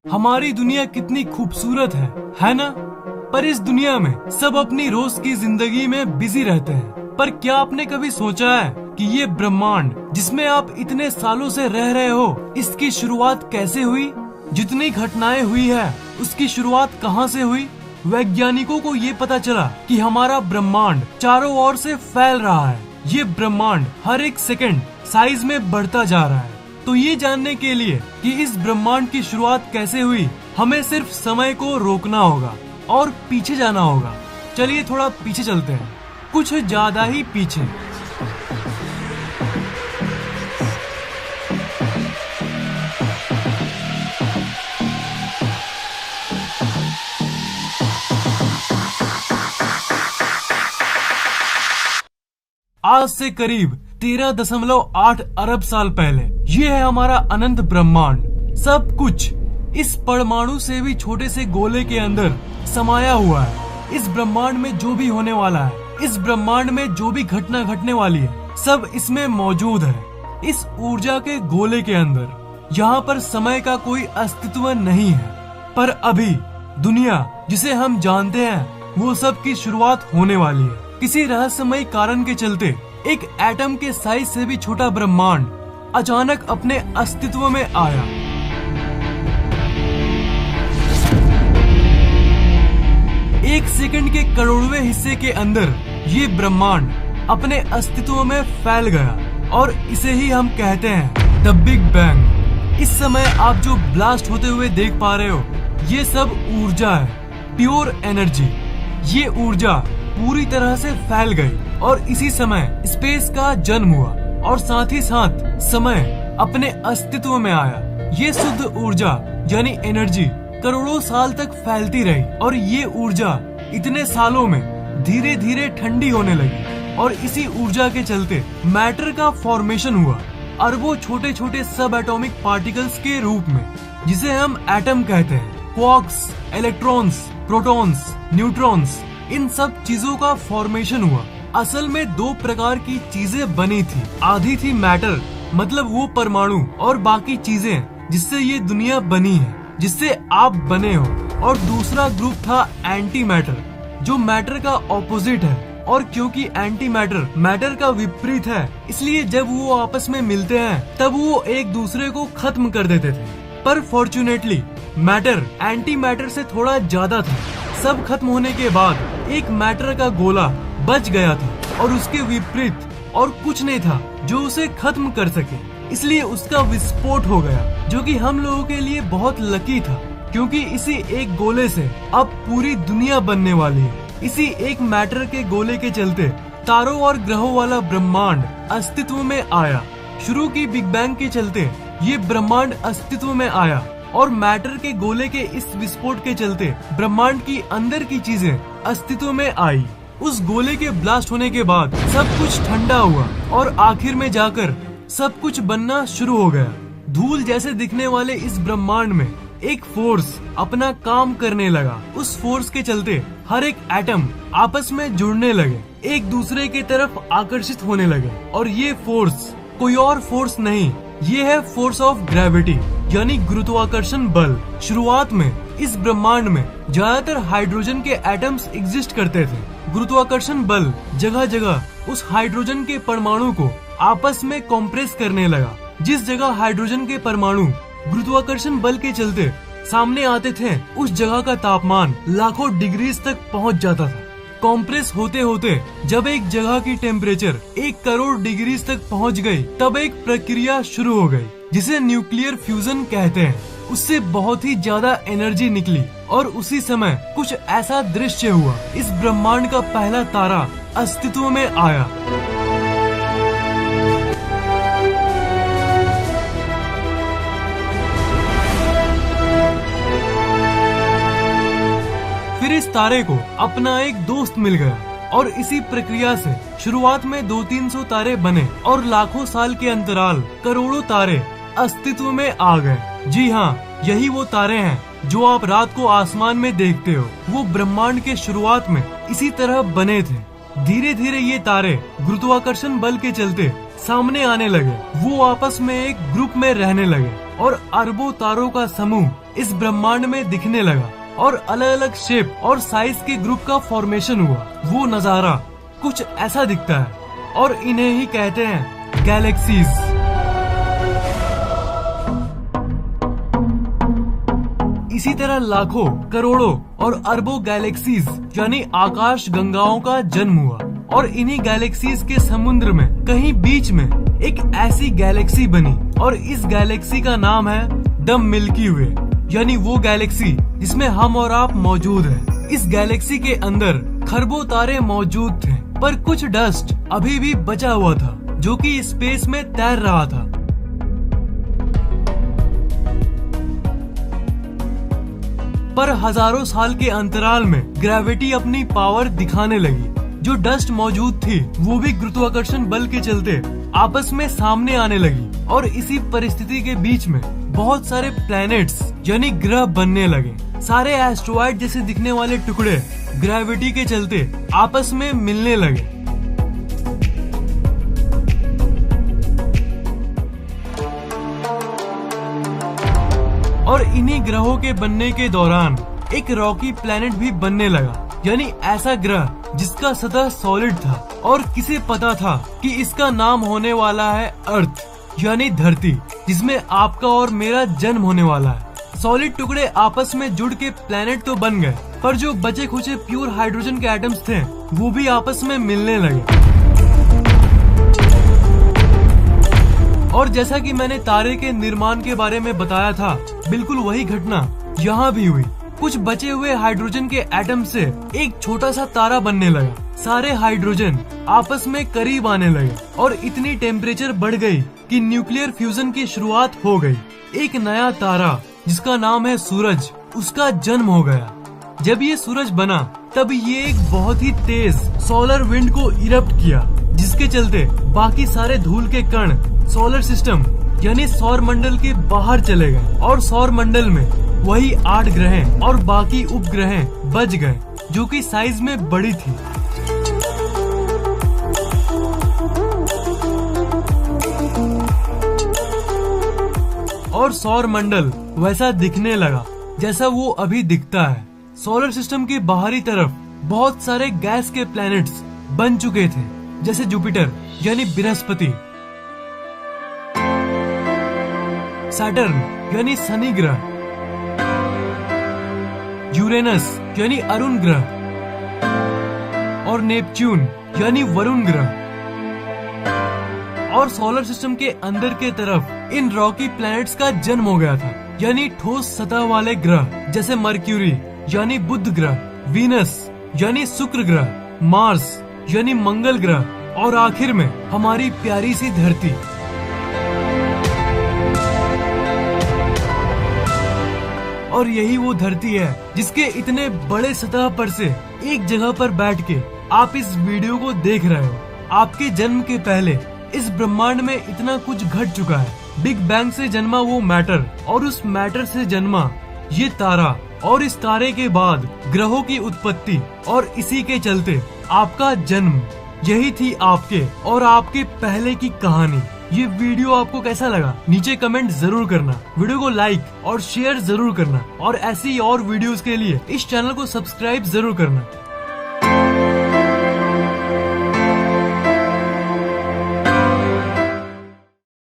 हमारी दुनिया कितनी खूबसूरत है ना? पर इस दुनिया में सब अपनी रोज की जिंदगी में बिजी रहते हैं। पर क्या आपने कभी सोचा है कि ये ब्रह्मांड जिसमें आप इतने सालों से रह रहे हो, इसकी शुरुआत कैसे हुई? जितनी घटनाएं हुई है, उसकी शुरुआत कहाँ से हुई? वैज्ञानिकों को ये पता चला कि हमारा ब्रह्मांड चारों ओर से फैल रहा है। ये ब्रह्मांड हर एक सेकंड साइज में बढ़ता जा रहा है। तो ये जानने के लिए कि इस ब्रह्मांड की शुरुआत कैसे हुई, हमें सिर्फ समय को रोकना होगा और पीछे जाना होगा। चलिए थोड़ा पीछे चलते हैं, कुछ ज्यादा ही पीछे। आज से करीब 13.8 अरब साल पहले ये है हमारा अनंत ब्रह्मांड। सब कुछ इस परमाणु से भी छोटे से गोले के अंदर समाया हुआ है। इस ब्रह्मांड में जो भी होने वाला है, इस ब्रह्मांड में जो भी घटना घटने वाली है, सब इसमें मौजूद है। इस ऊर्जा के गोले के अंदर यहाँ पर समय का कोई अस्तित्व नहीं है। पर अभी दुनिया जिसे हम जानते हैं, वो सब की शुरुआत होने वाली है। किसी रहस्यमय कारण के चलते एक एटम के साइज से भी छोटा ब्रह्मांड अचानक अपने अस्तित्व में आया। एक सेकंड के करोड़वें हिस्से के अंदर ये ब्रह्मांड अपने अस्तित्व में फैल गया और इसे ही हम कहते हैं द बिग बैंग। इस समय आप जो ब्लास्ट होते हुए देख पा रहे हो, ये सब ऊर्जा है, प्योर एनर्जी। ये ऊर्जा पूरी तरह से फैल गई और इसी समय स्पेस का जन्म हुआ और साथ ही साथ समय अपने अस्तित्व में आया। ये शुद्ध ऊर्जा यानी एनर्जी करोड़ों साल तक फैलती रही और ये ऊर्जा इतने सालों में धीरे धीरे ठंडी होने लगी और इसी ऊर्जा के चलते मैटर का फॉर्मेशन हुआ, अरबों छोटे छोटे सब एटॉमिक पार्टिकल्स के रूप में, जिसे हम एटम कहते हैं। क्वार्क्स, इलेक्ट्रॉन्स, प्रोटॉन्स, न्यूट्रॉन्स, इन सब चीजों का फॉर्मेशन हुआ। असल में दो प्रकार की चीजें बनी थी। आधी थी मैटर, मतलब वो परमाणु और बाकी चीजें जिससे ये दुनिया बनी है, जिससे आप बने हो। और दूसरा ग्रुप था एंटी मैटर, जो मैटर का ऑपोजिट है। और क्योंकि एंटी मैटर मैटर का विपरीत है, इसलिए जब वो आपस में मिलते हैं तब वो एक दूसरे को खत्म कर देते थे। पर फॉर्चुनेटली मैटर एंटी मैटर से थोड़ा ज्यादा था। सब खत्म होने के बाद एक मैटर का गोला बच गया था और उसके विपरीत और कुछ नहीं था जो उसे खत्म कर सके। इसलिए उसका विस्फोट हो गया, जो कि हम लोगों के लिए बहुत लकी था, क्योंकि इसी एक गोले से अब पूरी दुनिया बनने वाली है। इसी एक मैटर के गोले के चलते तारों और ग्रहों वाला ब्रह्मांड अस्तित्व में आया। शुरू की बिग बैंग के चलते ये ब्रह्मांड अस्तित्व में आया और मैटर के गोले के इस विस्फोट के चलते ब्रह्मांड की अंदर की चीजें अस्तित्व में आई। उस गोले के ब्लास्ट होने के बाद सब कुछ ठंडा हुआ और आखिर में जाकर सब कुछ बनना शुरू हो गया। धूल जैसे दिखने वाले इस ब्रह्मांड में एक फोर्स अपना काम करने लगा। उस फोर्स के चलते हर एक एटम आपस में जुड़ने लगे, एक दूसरे की तरफ आकर्षित होने लगे। और ये फोर्स कोई और फोर्स नहीं, ये है फोर्स ऑफ ग्रेविटी यानी गुरुत्वाकर्षण बल। शुरुआत में इस ब्रह्मांड में ज्यादातर हाइड्रोजन के एटम्स एग्जिस्ट करते थे। गुरुत्वाकर्षण बल जगह जगह उस हाइड्रोजन के परमाणु को आपस में कॉम्प्रेस करने लगा। जिस जगह हाइड्रोजन के परमाणु गुरुत्वाकर्षण बल के चलते सामने आते थे, उस जगह का तापमान लाखों डिग्रीज तक पहुंच जाता था। कॉम्प्रेस होते होते जब एक जगह की टेम्परेचर 1 करोड़ डिग्रीज तक पहुंच गई, तब एक प्रक्रिया शुरू हो गई जिसे न्यूक्लियर फ्यूजन कहते हैं। उससे बहुत ही ज्यादा एनर्जी निकली और उसी समय कुछ ऐसा दृश्य हुआ। इस ब्रह्मांड का पहला तारा अस्तित्व में आया। फिर इस तारे को अपना एक दोस्त मिल गया और इसी प्रक्रिया से शुरुआत में 200-300 तारे बने और लाखों साल के अंतराल करोड़ों तारे अस्तित्व में आ गए। जी हाँ, यही वो तारे हैं जो आप रात को आसमान में देखते हो। वो ब्रह्मांड के शुरुआत में इसी तरह बने थे। धीरे धीरे ये तारे गुरुत्वाकर्षण बल के चलते सामने आने लगे। वो आपस में एक ग्रुप में रहने लगे और अरबों तारों का समूह इस ब्रह्मांड में दिखने लगा और अलग अलग शेप और साइज के ग्रुप का फॉर्मेशन हुआ। वो नजारा कुछ ऐसा दिखता है और इन्हें ही कहते हैं गैलेक्सीज। इसी तरह लाखों, करोड़ों और अरबों गैलेक्सीज यानी आकाश गंगाओं का जन्म हुआ और इन्हीं गैलेक्सीज के समुद्र में कहीं बीच में एक ऐसी गैलेक्सी बनी और इस गैलेक्सी का नाम है द मिल्की वे, यानी वो गैलेक्सी जिसमें हम और आप मौजूद हैं। इस गैलेक्सी के अंदर खरबों तारे मौजूद थे, पर कुछ डस्ट अभी भी बचा हुआ था जो कि स्पेस में तैर रहा था। पर हजारों साल के अंतराल में ग्रेविटी अपनी पावर दिखाने लगी। जो डस्ट मौजूद थी वो भी गुरुत्वाकर्षण बल के चलते आपस में सामने आने लगी और इसी परिस्थिति के बीच में बहुत सारे प्लैनेट्स यानी ग्रह बनने लगे। सारे एस्ट्रॉइड जैसे दिखने वाले टुकड़े ग्रेविटी के चलते आपस में मिलने लगे। और इन्हीं ग्रहों के बनने के दौरान एक रॉकी प्लैनेट भी बनने लगा, यानी ऐसा ग्रह जिसका सतह सॉलिड था और किसे पता था कि इसका नाम होने वाला है अर्थ यानी धरती, जिसमें आपका और मेरा जन्म होने वाला है। सॉलिड टुकड़े आपस में जुड़ के प्लैनेट तो बन गए, पर जो बचे खुचे प्योर हाइड्रोजन के एटम्स थे वो भी आपस में मिलने लगे। और जैसा कि मैंने तारे के निर्माण के बारे में बताया था, बिल्कुल वही घटना यहाँ भी हुई। कुछ बचे हुए हाइड्रोजन के एटम से एक छोटा सा तारा बनने लगा। सारे हाइड्रोजन आपस में करीब आने लगे और इतनी टेम्परेचर बढ़ गई कि न्यूक्लियर फ्यूजन की शुरुआत हो गई। एक नया तारा जिसका नाम है सूरज, उसका जन्म हो गया। जब ये सूरज बना तब ये एक बहुत ही तेज सोलर विंड को इरप्ट किया, जिसके चलते बाकी सारे धूल के कण सोलर सिस्टम यानी सौर मंडल के बाहर चले गए और सौर मंडल में वही 8 ग्रह और बाकी उपग्रह बच गए जो कि साइज में बड़ी थी। और सौर मंडल वैसा दिखने लगा जैसा वो अभी दिखता है। सोलर सिस्टम के बाहरी तरफ बहुत सारे गैस के प्लैनेट्स बन चुके थे, जैसे जुपिटर यानी बृहस्पति, सैटर्न यानी शनि ग्रह, यूरेनस यानी अरुण ग्रह और नेपच्यून यानी वरुण ग्रह। और सोलर सिस्टम के अंदर के तरफ इन रॉकी प्लैनेट्स का जन्म हो गया था, यानी ठोस सतह वाले ग्रह जैसे मर्क्यूरी यानी बुध ग्रह, वीनस यानी शुक्र ग्रह, मार्स यानी मंगल ग्रह और आखिर में हमारी प्यारी सी धरती। और यही वो धरती है जिसके इतने बड़े सतह पर से एक जगह पर बैठ के आप इस वीडियो को देख रहे हो। आपके जन्म के पहले इस ब्रह्मांड में इतना कुछ घट चुका है। बिग बैंग से जन्मा वो मैटर और उस मैटर से जन्मा ये तारा और इस तारे के बाद ग्रहों की उत्पत्ति और इसी के चलते आपका जन्म। यही थी आपके और आपके पहले की कहानी। ये वीडियो आपको कैसा लगा नीचे कमेंट जरूर करना। वीडियो को लाइक और शेयर जरूर करना और ऐसी और वीडियोस के लिए इस चैनल को सब्सक्राइब जरूर करना।